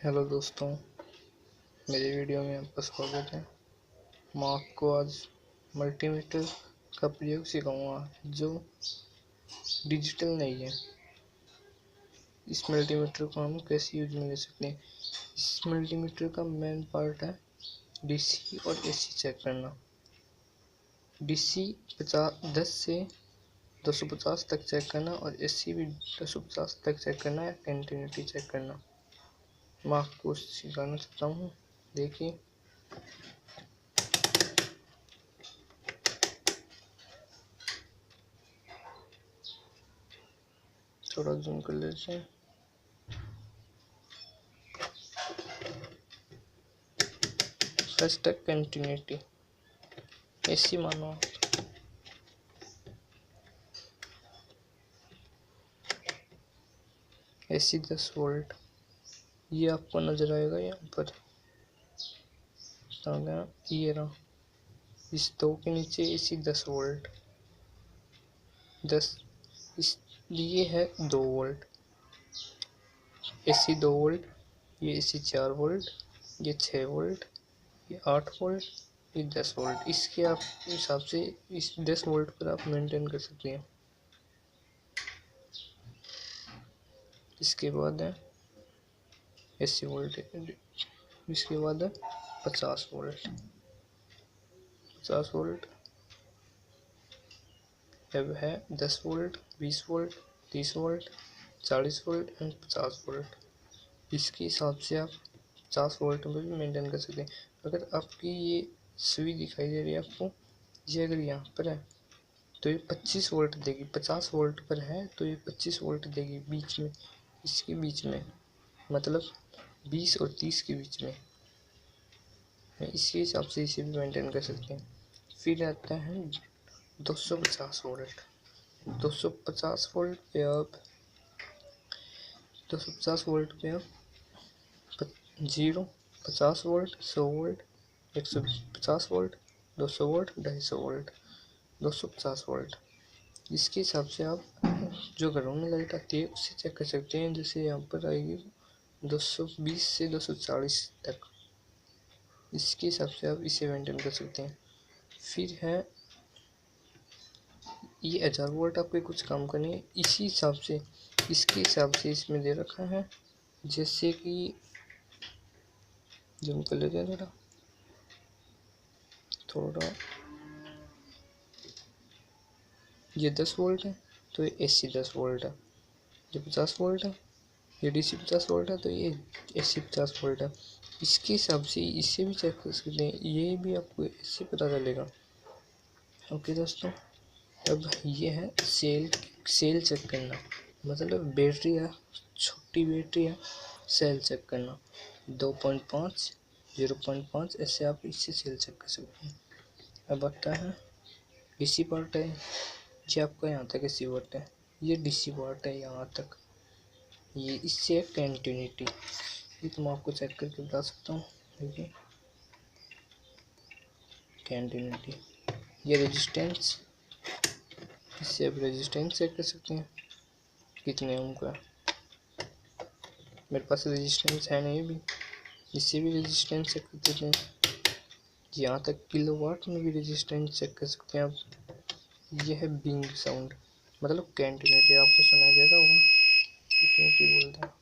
Hello दोस्तों, मेरे video में आपका स्वागत है। मैं आपको आज मल्टीमीटर का प्रयोग सिखाऊंगा जो डिजिटल नहीं है। इस मल्टीमीटर को हम कैसे यूज में ले सकते हैं। इस मल्टीमीटर का मेन पार्ट है डीसी और एसी चेक करना। डीसी 10 से 250 तक चेक करना और एसी भी 250 तक चेक करना या कंटिन्यूटी चेक करना। मैं आपको सिखाना चाहता हूँ, देखिए। थोड़ा जूम कर लेते हैं। फर्स्ट है कंटिन्यूटी, एसी मानो। एसी 10 वोल्ट, ये आपको नजर आएगा यहाँ पर। ये रहा, इस 2 के नीचे एसी 10 वोल्ट 10, इस ये है 2 वोल्ट, एसी 2 वोल्ट, ये एसी 4 वोल्ट, ये 6 वोल्ट, ये 8 वोल्ट, ये 10 वोल्ट। इसके आप हिसाब से इस 10 वोल्ट पर आप मेंटेन कर सकते हैं। इसके बाद है एसी वोल्ट, इसके बाद है 50 वोल्ट। 50 वोल्ट अब है 10 volt, 20 volt, 30 volt, 40 volt and 50 volt. इसके हिसाब से आप 50 वोल्ट में भी मेंटेन कर सकते हैं। अगर आपकी ये सुई दिखाई दे रही है आपको, ये अगर यहाँ पर है तो ये 25 वोल्ट देगी। 50 वोल्ट पर है तो ये 25 वोल्ट देगी बीच में, इसके बीच में, मतलब 20 और 30 के बीच में। इसी हिसाब से इसे भी मेंटेन कर सकते हैं। फिर आता है 250 वोल्ट। 250 वोल्ट पे आप 250 वोल्ट पे आप 0, 50 volt, 100 volt, 150 volt, 200 volt, 250 volt, 250 volt. इसके हिसाब से आप जो घरों में लाइट आती है उससे चेक कर सकते हैं। जैसे यहाँ पर आएगी 220 से 240 तक। इसके हिसाब से आप इसे मेंटेन कर सकते हैं। फिर है ये 1000 वोल्ट, आपके कुछ काम करने है इसी हिसाब से, इसके हिसाब से इसमें दे रखा है। जैसे कि जूम कर लेते हैं थोड़ा ये 10 वोल्ट है तो ये एसी 10 वोल्ट है। ये 50 वोल्ट है, ये डीसी 50 वोल्ट है तो ये एसी 50 वोल्ट है। इसके हिसाब से इसे भी चेक कर सकते हैं, ये भी आपको इससे पता चलेगा। ओके दोस्तों, अब ये है सेल चेक करना, मतलब बैटरी है, छोटी बैटरी है, सेल चेक करना। 2.5, 0.5 ऐसे आप इससे सेल चेक कर सकते हैं। अब आता है डीसी पार्ट है, ये आपका यहाँ तक एसी पार्ट है, ये डीसी पार्ट है यहाँ तक। ये इससे कंटिन्यूटी, ये तो मैं आपको चेक करके बता सकता हूँ। देखिए कंटिन्यूटी, ये रेजिस्टेंस, इससे आप रेजिस्टेंस चेक कर सकते हैं कितने ओम का। मेरे पास रेजिस्टेंस है नहीं भी, इससे भी रेजिस्टेंस चेक कर सकते हैं। यहाँ तक किलोवाट में भी रेजिस्टेंस चेक कर सकते हैं आप। यह है बिंग साउंड, मतलब कंटिन्यूटी, आपको सुनाई देता होगा, कंटिन्यूटी बोलते हैं।